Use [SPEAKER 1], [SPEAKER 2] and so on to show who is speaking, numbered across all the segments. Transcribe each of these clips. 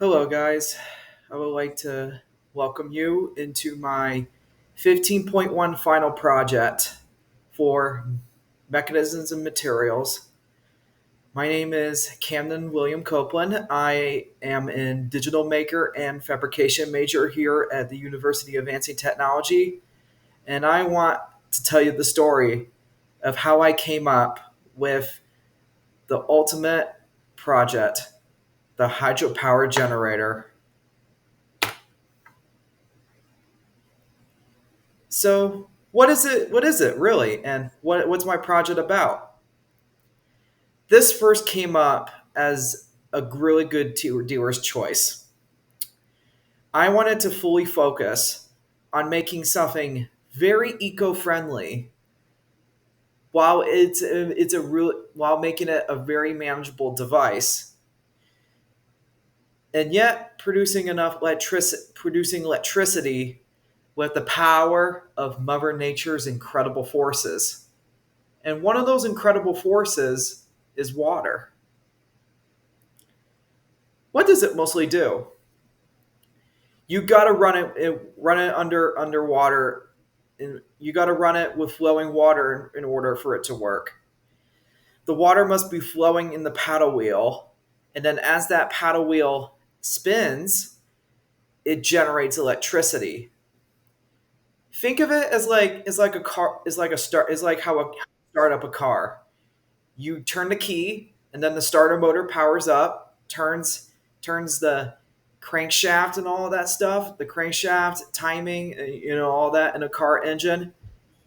[SPEAKER 1] Hello, guys. I would like to welcome you into my 15.1 final project for mechanisms and materials. My name is Camden William Copeland. I am in digital maker and fabrication major here at the University of Advancing Technology, and I want to tell you the story of how I came up with the ultimate project, the hydropower generator. So, what is it? What is it really? And what's my project about? This first came up as a really good dealer's choice. I wanted to fully focus on making something very eco-friendly while it's a real while making it a very manageable device, and yet producing electricity with the power of Mother Nature's incredible forces. And one of those incredible forces is water. What does it mostly do? You got to run it underwater. And you got to run it with flowing water in order for it to work. The water must be flowing in the paddle wheel, and then as that paddle wheel spins, it generates electricity. Think of it as like a car is like how a start up a car. You turn the key, and then the starter motor powers up, turns the crankshaft and all of that stuff, the crankshaft timing, all that in a car engine.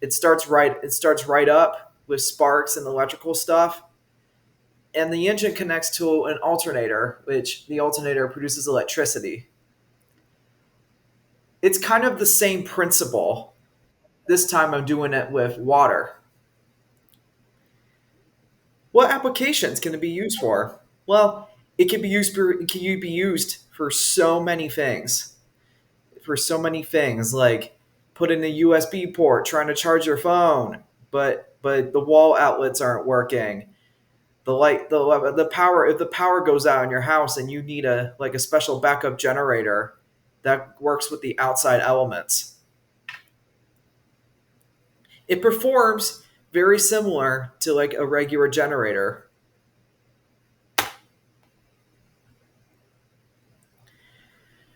[SPEAKER 1] It starts right up with sparks and electrical stuff, and the engine connects to an alternator, which the alternator produces electricity. It's kind of the same principle. This time I'm doing it with water. What applications can it be used for? Well, it can be used for so many things. For so many things, like put in a USB port trying to charge your phone, but the wall outlets aren't working. The power, if the power goes out in your house and you need a special backup generator that works with the outside elements. It performs very similar to like a regular generator.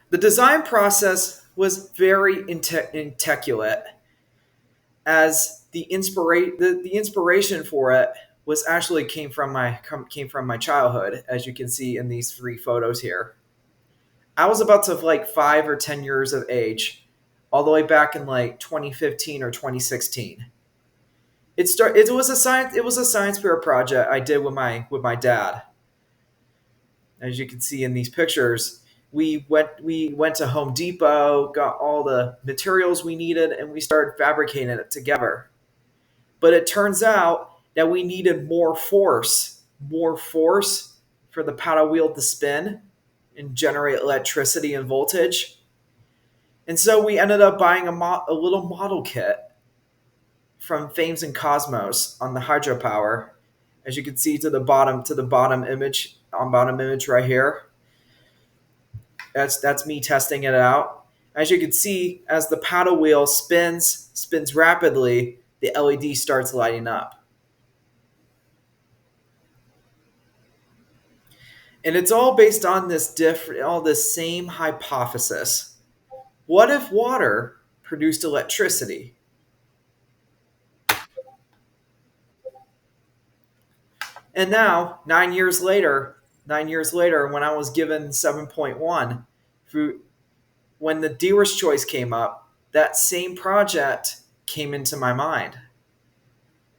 [SPEAKER 1] The design process was very intelligent, as the inspiration for it was actually came from my childhood, as you can see in these three photos here. I was about to like 5 or 10 years of age, all the way back in like 2015 or 2016. It was a science fair project I did with my dad. As you can see in these pictures, we went to Home Depot, got all the materials we needed, and we started fabricating it together. But it turns out that we needed more force for the paddle wheel to spin and generate electricity and voltage. And so we ended up buying a little model kit from Fames and Cosmos on the hydropower. As you can see to the bottom image right here. That's me testing it out. As you can see, as the paddle wheel spins rapidly, the LED starts lighting up. And it's all based on all this same hypothesis. What if water produced electricity? And now, 9 years later, when I was given 7.1, when the dealer's choice came up, that same project came into my mind.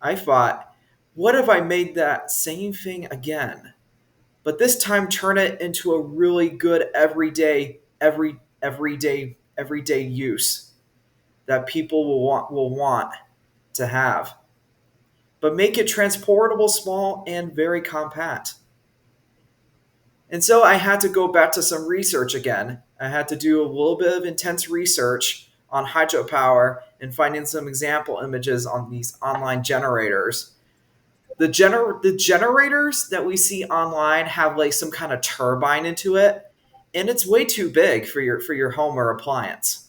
[SPEAKER 1] I thought, what if I made that same thing again? But this time turn it into a really good everyday use that people will want to have. But make it transportable, small, and very compact. And so I had to go back to some research again. I had to do a little bit of intense research on hydropower and finding some example images on these online generators. The generators that we see online have like some kind of turbine into it, and it's way too big for your home or appliance.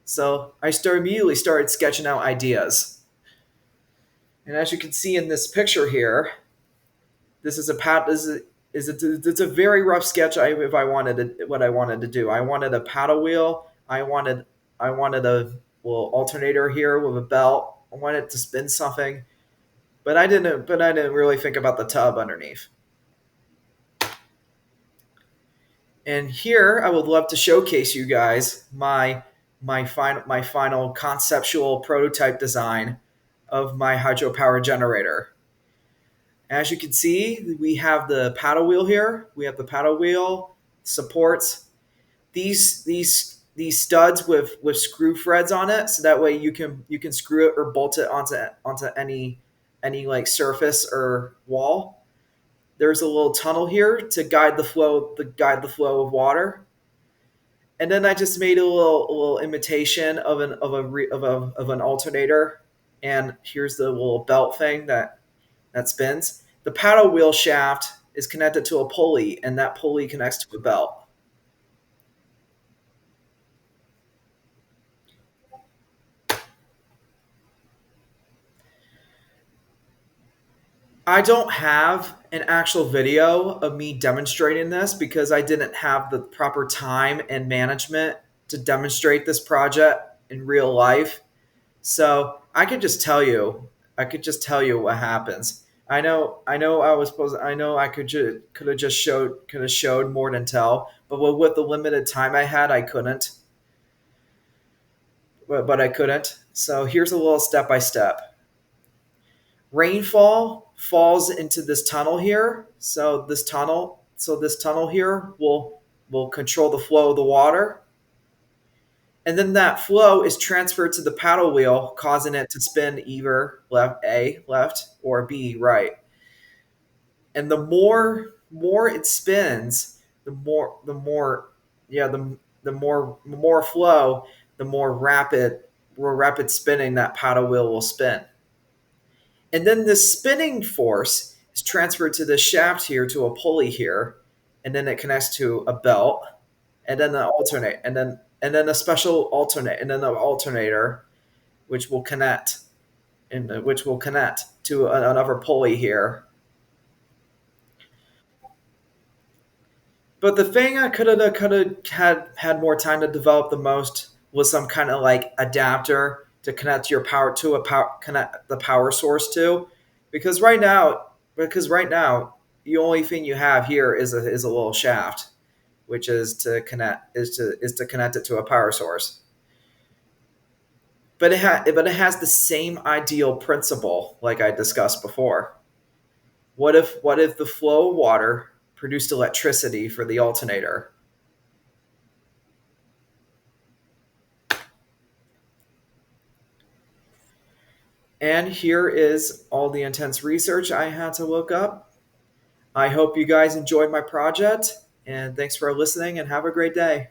[SPEAKER 1] So I immediately started sketching out ideas. And as you can see in this picture here, this is a pat. This is it's a very rough sketch. If I wanted what I wanted to do, I wanted a paddle wheel. I wanted a little alternator here with a belt. I wanted to spin something, but I didn't. But I didn't really think about the tub underneath. And here, I would love to showcase you guys my final conceptual prototype design of my hydropower generator. As you can see, we have the paddle wheel here. We have the paddle wheel supports these studs with screw threads on it, so that way you can screw it or bolt it onto any like surface or wall. There's a little tunnel here to guide the flow of water. And then I just made a little imitation of an alternator. And here's the little belt thing that spins. The paddle wheel shaft is connected to a pulley, and that pulley connects to a belt. I don't have an actual video of me demonstrating this because I didn't have the proper time and management to demonstrate this project in real life. So I could just tell you what happens. I know I was supposed, I know I could have just could have showed more than tell, but with the limited time I had, I couldn't, but I couldn't. So here's a little step by step. Rainfall falls into this tunnel here. So this tunnel here will control the flow of the water. And then that flow is transferred to the paddle wheel, causing it to spin either left or B right. And the more it spins, the more yeah the more flow, the more rapid spinning that paddle wheel will spin. And then the spinning force is transferred to the shaft here to a pulley here, and then it connects to a belt, and then the alternate, and then a special alternate, and then the alternator, which will connect, and which will connect to another pulley here. But the thing I could have had more time to develop the most was some kind of like adapter to connect your power to a power connect the power source to, because right now the only thing you have here is a little shaft, which is to connect it to a power source. But it has the same ideal principle like I discussed before. What if the flow of water produced electricity for the alternator? And here is all the intense research I had to look up. I hope you guys enjoyed my project, and thanks for listening, and have a great day.